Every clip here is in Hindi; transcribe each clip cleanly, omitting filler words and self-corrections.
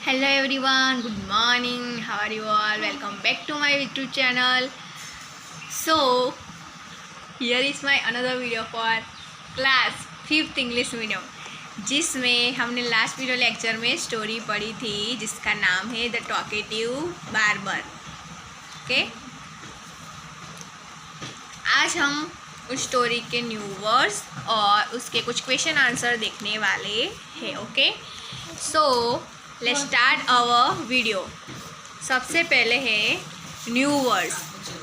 Hello everyone, good morning. How are you all? Welcome back to my YouTube channel. So, here is my another video for class 5th English medium, जिसमें हमने लास्ट वीडियो लेक्चर में स्टोरी पढ़ी थी जिसका नाम है द टॉकेटिव बार्बर। ओके, आज हम उस स्टोरी के न्यू वर्ड्स और उसके कुछ क्वेश्चन आंसर देखने वाले हैं। Okay, so let's start our video. सबसे पहले है न्यू वर्ड्स।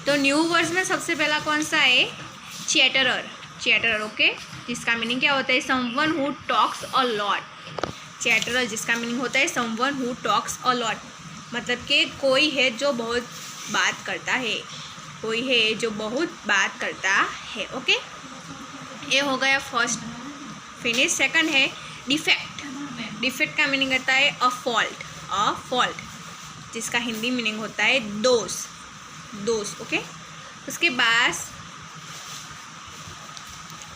तो न्यू वर्ड्स में सबसे पहला कौन सा है? चैटरर। चैटरर, ओके, जिसका मीनिंग क्या होता है? Someone who talks a lot. Chatterer जिसका मीनिंग होता है someone who talks a lot, मतलब कि कोई है जो बहुत बात करता है, कोई है जो बहुत बात करता है। ओके, ये हो गया फर्स्ट फिनिश। सेकंड है डिफेक्ट। डिफेक्ट का मीनिंग होता है अ फॉल्ट। अ फॉल्ट जिसका हिंदी मीनिंग होता है दोष। दोष, ओके। उसके बाद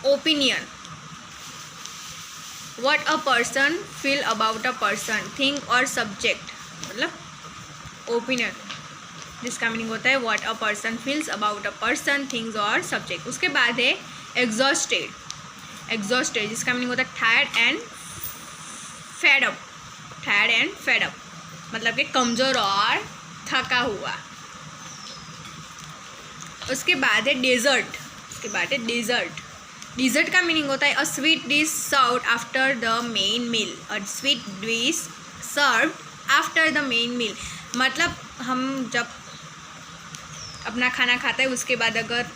opinion. What a person feel about a person, thing और सब्जेक्ट, मतलब ओपिनियन जिसका मीनिंग होता है what a person feels about a person, things और सब्जेक्ट। उसके बाद है एग्जॉस्टेड। एग्जॉस्टेड जिसका मीनिंग होता है tired and fed up. Tired and fed up मतलब कि कमज़ोर और थका हुआ। उसके बाद है डेजर्ट। उसके बाद है डेजर्ट। डेजर्ट का मीनिंग होता है a sweet dish served after the main meal. A sweet dish served after the main meal मतलब हम जब अपना खाना खाते हैं उसके बाद अगर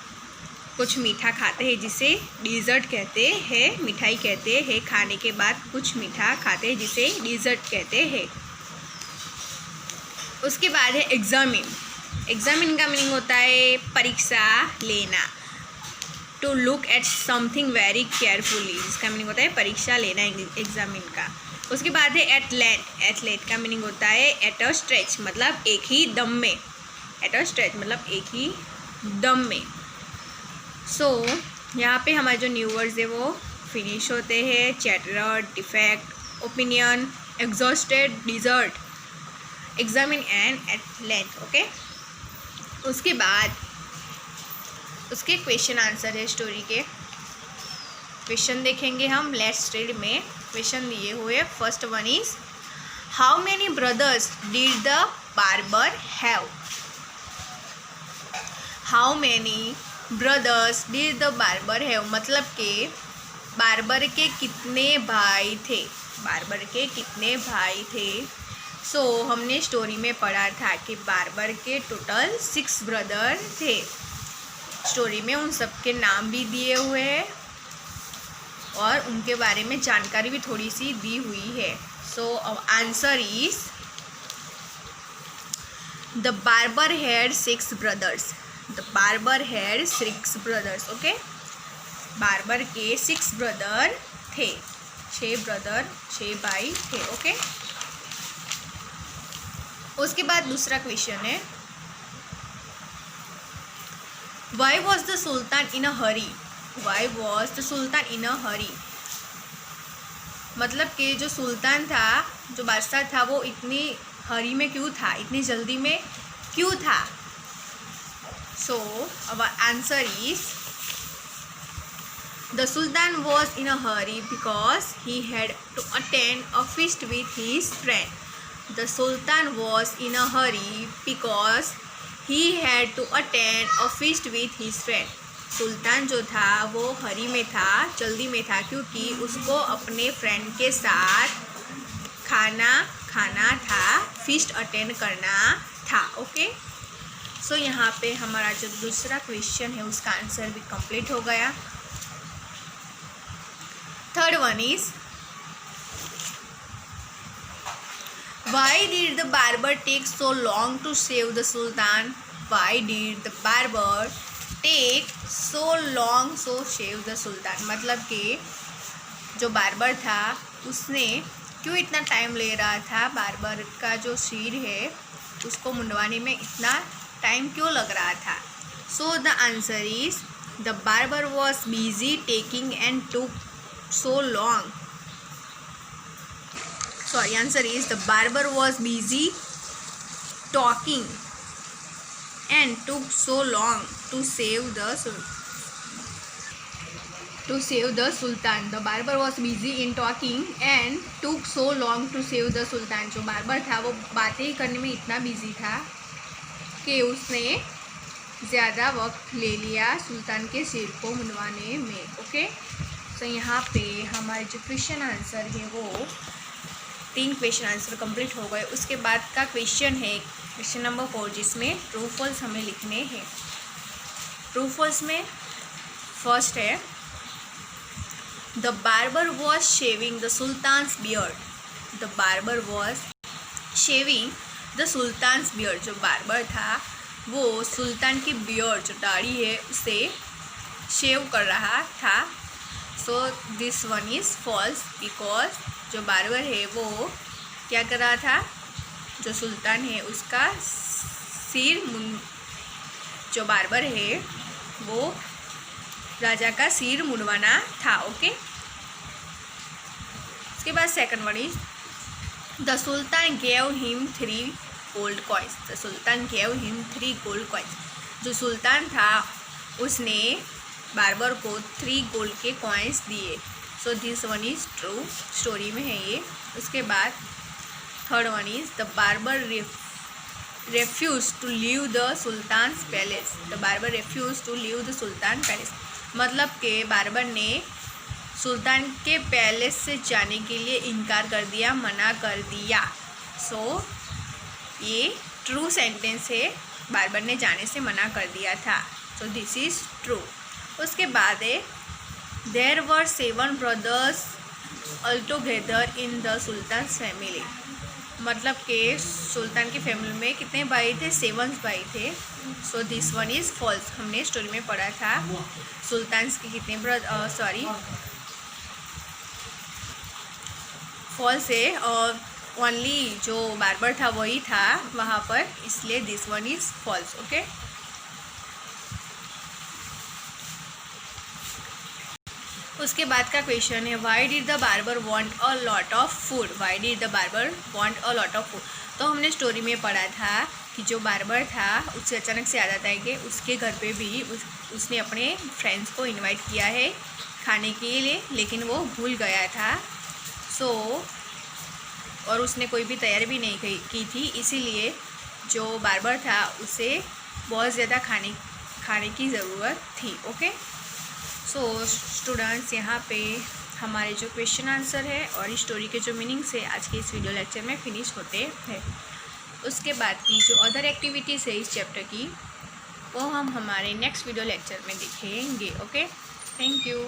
कुछ मीठा खाते हैं जिसे डेजर्ट कहते हैं, मिठाई कहते हैं। खाने के बाद कुछ मीठा खाते हैं जिसे डेजर्ट कहते हैं। उसके बाद है एग्जामिन। एग्जामिन का मीनिंग होता है परीक्षा लेना। To look at something very carefully जिसका मीनिंग होता है परीक्षा लेना एग्जामिन का। उसके बाद है एथलेट। एथलेट का मीनिंग होता है एट अ स्ट्रेच मतलब एक ही दम में। एट अ स्ट्रेच मतलब एक ही दम में। सो यहाँ पे हमारे जो न्यू वर्ड्स है वो फिनिश होते हैं। Chatterer, defect, opinion, exhausted, desert, examine and athlete. Okay, उसके बाद उसके क्वेश्चन आंसर है स्टोरी के। क्वेश्चन देखेंगे हम। लेट्स रीड में क्वेश्चन दिए हुए। First one is how many brothers did the barber have. How many brothers did the barber have मतलब कि बार्बर के कितने भाई थे। बार्बर के कितने भाई थे। सो हमने स्टोरी में पढ़ा था कि बार्बर के टोटल 6 ब्रदर थे। स्टोरी में उन सबके नाम भी दिए हुए हैं और उनके बारे में जानकारी भी थोड़ी सी दी हुई है। So answer is the barber had 6 brothers. The barber had 6 brothers. Okay, barber के 6 ब्रदर थे। 6 ब्रदर, 6 भाई थे। ओके, उसके बाद दूसरा क्वेश्चन है why was the sultan in a hurry. Why was the sultan in a hurry मतलब कि जो सुल्तान था, जो बादशाह था, वो इतनी हरी में क्यों था, इतनी जल्दी में क्यों था। So our answer is the Sultan was in a hurry because he had to attend a feast with his friend. The Sultan was in a hurry because he had to attend a feast with his friend. सुल्तान जो था वो हरी में था, जल्दी में था, क्योंकि उसको अपने फ्रेंड के साथ खाना खाना था, फीस्ट अटेंड करना था। ओके, सो यहाँ पे हमारा जो दूसरा क्वेश्चन है उसका आंसर भी कंप्लीट हो गया। Third one is why did the barber take so long to save the sultan. Why did the barber take so long so save the sultan मतलब कि जो बार्बर था उसने क्यों इतना टाइम ले रहा था। बार्बर का जो सिर है उसको मुंडवाने में इतना टाइम क्यों लग रहा था। So the answer is the barber was busy taking and took so long. Sorry, answer is the barber was busy talking and took so long to save the sultan. The barber was busy in talking and took so long to save the sultan. जो बार्बर था वो बातें ही करने में इतना बिजी था कि उसने ज़्यादा वक्त ले लिया सुल्तान के सिर को मुंडवाने में. ओके, तो यहाँ पे हमारे जो क्वेश्चन आंसर है वो 3 क्वेश्चन आंसर कंप्लीट हो गए. उसके बाद का क्वेश्चन है क्वेश्चन नंबर 4, जिसमें ट्रू फॉल्स हमें लिखने हैं. ट्रू फॉल्स में फर्स्ट है the barber was shaving the sultan's beard. The barber was shaving the sultan's beard. जो बार्बर था वो सुल्तान की बियर्ड, जो दाढ़ी है, उसे शेव कर रहा था. So this one is false because जो बार्बर है वो क्या कर रहा था, जो सुल्तान है उसका सिर जो बार्बर है वो राजा का सिर मुंडवाना था. ओके, उसके बाद second one is the sultan gave him 3 gold coins. The sultan gave him 3 gold coins. जो सुल्तान था उसने बार्बर को 3 गोल्ड के कॉइन्स दिए. So this one is true, story में है ये. उसके बाद third one is the barber refuse to leave the sultan's palace. The barber refuse to leave the sultan palace. मतलब कि बार्बर ने सुल्तान के पैलेस से जाने के लिए इनकार कर दिया, मना कर दिया. सो ये ट्रू सेंटेंस है, बार्बर ने जाने से मना कर दिया था. So this is true. उसके बाद है there were 7 brothers altogether in the sultan's family. मतलब कि सुल्तान की फैमिली में कितने भाई थे, 7 भाई थे. So this one is false. हमने स्टोरी में पढ़ा था सुल्तान्स के कितने फॉल्स है, और ओनली जो बार्बर था वही था वहाँ पर, इसलिए this one is false. Okay, उसके बाद का क्वेश्चन है why did the barber want a lot of food. Why did the barber want a lot of food. तो हमने स्टोरी में पढ़ा था कि जो बार्बर था उससे अचानक से याद आता है कि उसके घर पे भी उसने अपने फ्रेंड्स को इनवाइट किया है खाने के लिए, लेकिन वो भूल गया था. सो और उसने कोई भी तैयारी भी नहीं की थी, इसीलिए जो बार्बर था उसे बहुत ज़्यादा खाने की ज़रूरत थी. ओके, सो स्टूडेंट्स, यहाँ पे हमारे जो क्वेश्चन आंसर है और स्टोरी के जो मीनिंग्स है आज के इस वीडियो लेक्चर में फिनिश होते हैं. उसके बाद की जो अदर एक्टिविटीज़ है इस चैप्टर की वो हम हमारे नेक्स्ट वीडियो लेक्चर में देखेंगे. Okay, thank you.